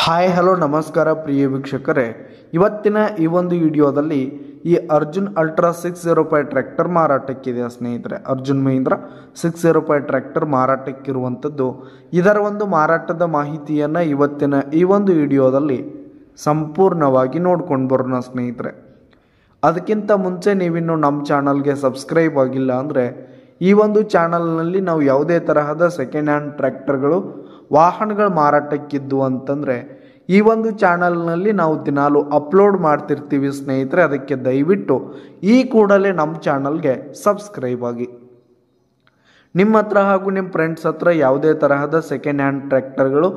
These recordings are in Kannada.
ಹಾಯ್ ಹಲೋ ನಮಸ್ಕಾರ ಪ್ರಿಯ ವೀಕ್ಷಕರೇ, ಇವತ್ತಿನ ಈ ಒಂದು ವಿಡಿಯೋದಲ್ಲಿ ಈ ಅರ್ಜುನ್ ಅಲ್ಟ್ರಾ 605 ಟ್ರ್ಯಾಕ್ಟರ್ ಮಾರಾಟಕ್ಕಿದೆ ಸ್ನೇಹಿತರೆ. ಅರ್ಜುನ್ ಮಹೀಂದ್ರ 605 ಟ್ರ್ಯಾಕ್ಟರ್ ಮಾರಾಟಕ್ಕಿರುವಂಥದ್ದು. ಇದರ ಒಂದು ಮಾರಾಟದ ಮಾಹಿತಿಯನ್ನು ಇವತ್ತಿನ ಈ ಒಂದು ವಿಡಿಯೋದಲ್ಲಿ ಸಂಪೂರ್ಣವಾಗಿ ನೋಡ್ಕೊಂಡು ಬರೋಣ ಸ್ನೇಹಿತರೆ. ಅದಕ್ಕಿಂತ ಮುಂಚೆ ನೀವಿನ್ನು ನಮ್ಮ ಚಾನಲ್ಗೆ ಸಬ್ಸ್ಕ್ರೈಬ್ ಆಗಿಲ್ಲ ಅಂದರೆ ಈ ಒಂದು ಚಾನಲ್ನಲ್ಲಿ ನಾವು ಯಾವುದೇ ತರಹದ ಸೆಕೆಂಡ್ ಹ್ಯಾಂಡ್ ಟ್ರ್ಯಾಕ್ಟರ್ಗಳು ವಾಹನಗಳ ಮಾರಾಟಕ್ಕಿದ್ದು ಅಂತಂದರೆ ಈ ಒಂದು ಚಾನಲ್ನಲ್ಲಿ ನಾವು ದಿನಾಲು ಅಪ್ಲೋಡ್ ಮಾಡ್ತಿರ್ತೀವಿ ಸ್ನೇಹಿತರೆ. ಅದಕ್ಕೆ ದಯವಿಟ್ಟು ಈ ಕೂಡಲೇ ನಮ್ಮ ಚಾನಲ್ಗೆ ಸಬ್ಸ್ಕ್ರೈಬ್ ಆಗಿ. ನಿಮ್ಮ ಹತ್ರ ಹಾಗೂ ನಿಮ್ಮ ಫ್ರೆಂಡ್ಸ್ ಹತ್ರ ಯಾವುದೇ ತರಹದ ಸೆಕೆಂಡ್ ಹ್ಯಾಂಡ್ ಟ್ರ್ಯಾಕ್ಟರ್ಗಳು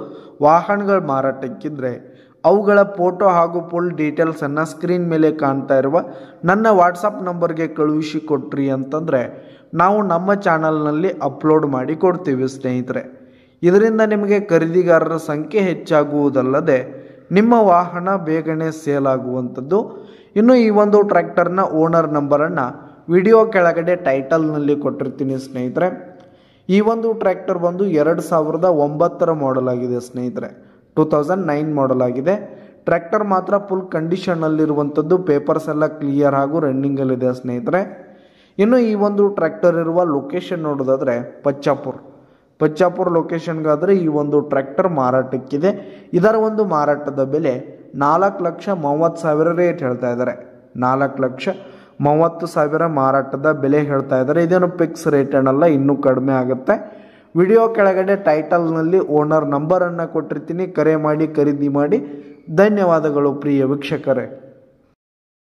ವಾಹನಗಳ ಮಾರಾಟಕ್ಕಿದ್ರೆ ಅವುಗಳ ಫೋಟೋ ಹಾಗೂ ಫುಲ್ ಡೀಟೇಲ್ಸನ್ನು ಸ್ಕ್ರೀನ್ ಮೇಲೆ ಕಾಣ್ತಾ ಇರುವ ನನ್ನ ವಾಟ್ಸಪ್ ನಂಬರ್ಗೆ ಕಳುಹಿಸಿ ಕೊಟ್ರಿ ಅಂತಂದರೆ ನಾವು ನಮ್ಮ ಚಾನಲ್ನಲ್ಲಿ ಅಪ್ಲೋಡ್ ಮಾಡಿ ಕೊಡ್ತೀವಿ ಸ್ನೇಹಿತರೆ. ಇದರಿಂದ ನಿಮಗೆ ಖರೀದಿಗಾರರ ಸಂಖ್ಯೆ ಹೆಚ್ಚಾಗುವುದಲ್ಲದೆ ನಿಮ್ಮ ವಾಹನ ಬೇಗನೆ ಸೇಲ್ ಆಗುವಂಥದ್ದು. ಇನ್ನು ಈ ಒಂದು ಟ್ರ್ಯಾಕ್ಟರ್ನ ಓನರ್ ನಂಬರನ್ನು ವಿಡಿಯೋ ಕೆಳಗಡೆ ಟೈಟಲ್ನಲ್ಲಿ ಕೊಟ್ಟಿರ್ತೀನಿ ಸ್ನೇಹಿತರೆ. ಈ ಒಂದು ಟ್ರ್ಯಾಕ್ಟರ್ ಬಂದು 2009 ಮಾಡೆಲ್ ಆಗಿದೆ ಸ್ನೇಹಿತರೆ. 2009 ಮಾಡೆಲ್ ಆಗಿದೆ. ಟ್ರ್ಯಾಕ್ಟರ್ ಮಾತ್ರ ಫುಲ್ ಕಂಡೀಷನ್ನಲ್ಲಿರುವಂಥದ್ದು. ಪೇಪರ್ಸ್ ಎಲ್ಲ ಕ್ಲಿಯರ್ ಹಾಗೂ ರನ್ನಿಂಗಲ್ಲಿದೆ ಸ್ನೇಹಿತರೆ. ಇನ್ನು ಈ ಒಂದು ಟ್ರ್ಯಾಕ್ಟರ್ ಇರುವ ಲೊಕೇಶನ್ ನೋಡೋದಾದರೆ ಪಚ್ಚಾಪುರ ಲೊಕೇಶನ್ಗಾದರೆ ಈ ಒಂದು ಟ್ರ್ಯಾಕ್ಟರ್ ಮಾರಾಟಕ್ಕಿದೆ. ಇದರ ಒಂದು ಮಾರಾಟದ ಬೆಲೆ 4,30,000 ರೇಟ್ ಹೇಳ್ತಾ ಇದ್ದಾರೆ. 4,30,000 ಮಾರಾಟದ ಬೆಲೆ ಹೇಳ್ತಾ ಇದ್ದಾರೆ. ಇದೇನು ಫಿಕ್ಸ್ ರೇಟ್ ಏನಲ್ಲ, ಇನ್ನೂ ಕಡಿಮೆ ಆಗುತ್ತೆ. ವಿಡಿಯೋ ಕೆಳಗಡೆ ಟೈಟಲ್ನಲ್ಲಿ ಓನರ್ ನಂಬರನ್ನು ಕೊಟ್ಟಿರ್ತೀನಿ. ಕರೆ ಮಾಡಿ ಖರೀದಿ ಮಾಡಿ. ಧನ್ಯವಾದಗಳು ಪ್ರಿಯ ವೀಕ್ಷಕರೇ.